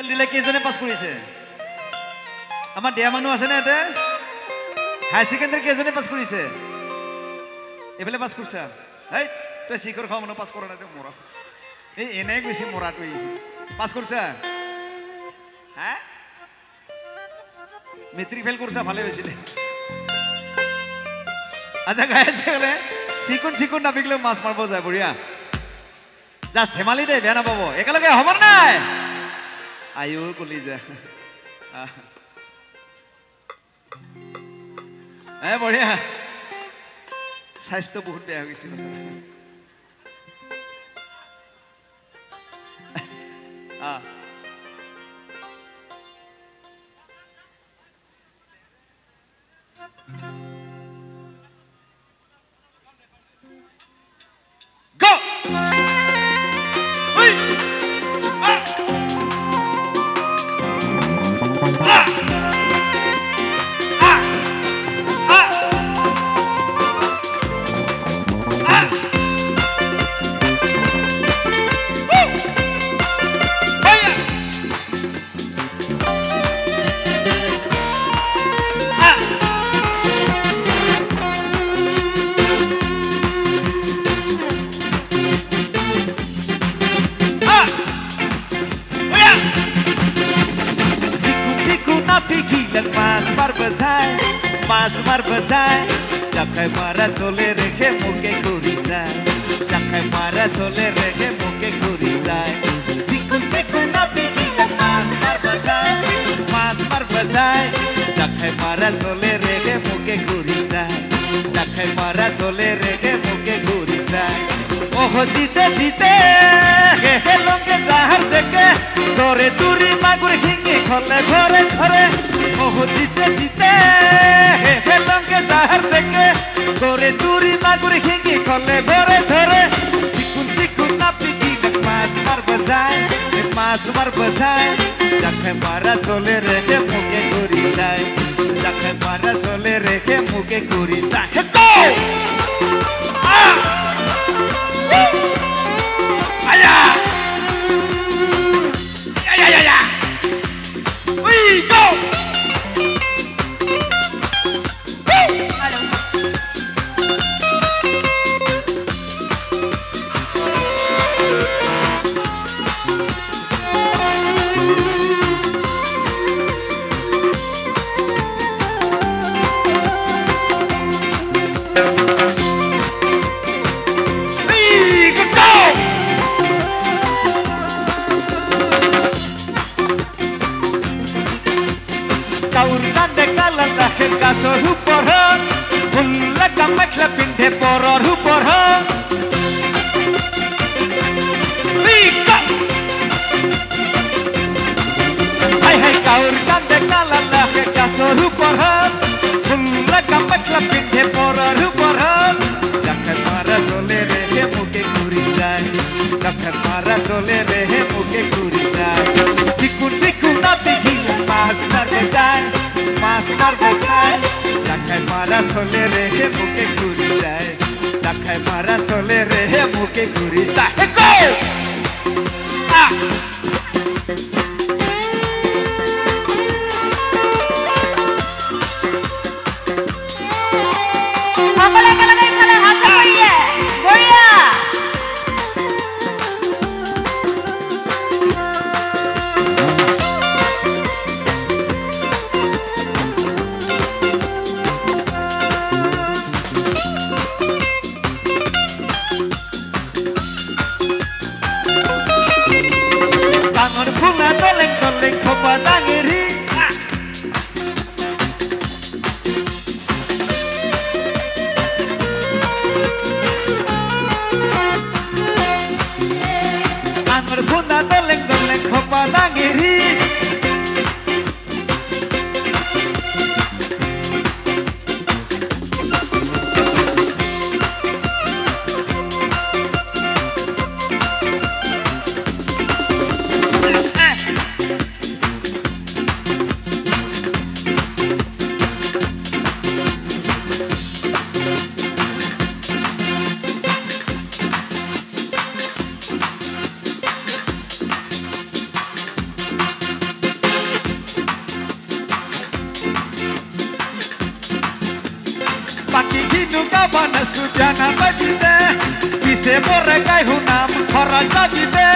দিলে কেইজনে পাছ কৰিছে আমাৰ দেয়া মানুহ আছে নে এতে হাই সেকেন্ডাৰী কেইজনে পাছ কৰিছে এবেলে পাছ কৰিছা হেই তই শিখৰ খাও মানুহ পাছ কৰা নাই মোৰা এই এনে গৈছে মোৰা তুই পাছ কৰিছা হ্যাঁ মেট্ৰিক ফেল কৰিছা ভালে হৈছিলে আচ্ছা গাইছে গলে চিকুন চিকুন নাপিকলে মাছ মাৰিব যায় বঢ়িয়া জাস্ট ধেমালি দে বেয়া নাপাব একেলগে হ'ব নাই আয়ো কলি যা বঢ়িয়া স্বাস্থ্য বহুত বেয়া হৈ গৈছিল Mas marbazai Jakai mara sole rege muke kurizai Jakai mara sole rege muke kurizai Sikun sikun nabi ikan mas marbazai Jakai mara sole rege muke kurizai Jakai mara sole rege muke kurizai Oh jite jite He longe jahar deke Dore duri magur hingi khole ghore ghore Oh jite jite He longe jahar deke Dore duri magur hingi khole ghore ghore Sikun sikun napi gilak mas mar bajai Jakai mara sole rege muke kurizai Jakai mara sole rege muke kurizai Go! Aya! Ya! We go! Kasor huporhan Hulla kamakla pindhe poror huporhan Vika Hai kaur kande kalala he kasor huporhan Hulla kamakla pindhe poror huporhan Jakai mara sole rehe muke kurizai Jakai mara sole rehe muke kurizai Sikun sikun nabi gila mas marbajai Mas marbajai Jakai mara sole rehe muke kurizai Jakai mara sole rehe muke kurizai Go! সকলে এখানে হাত চাপিয়ে বড়িয়া Toleng kopa dangiri Anggur bunda toleng kopa dangiri গাবান Sujana বাজিতে পিছে মোরে গাই হুনাম খরা যাবিতে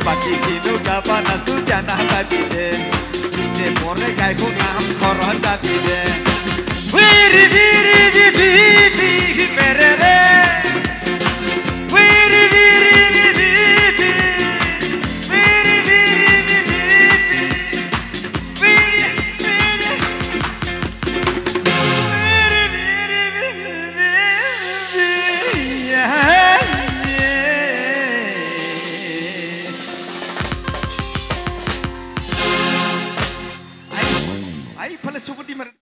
বাজি কিনু গাবান সুজানা বাজিতে পিছে মোরে গাই হুনাম খরা যাবিতে ভিরি ভিরি ভিরি মেরে রে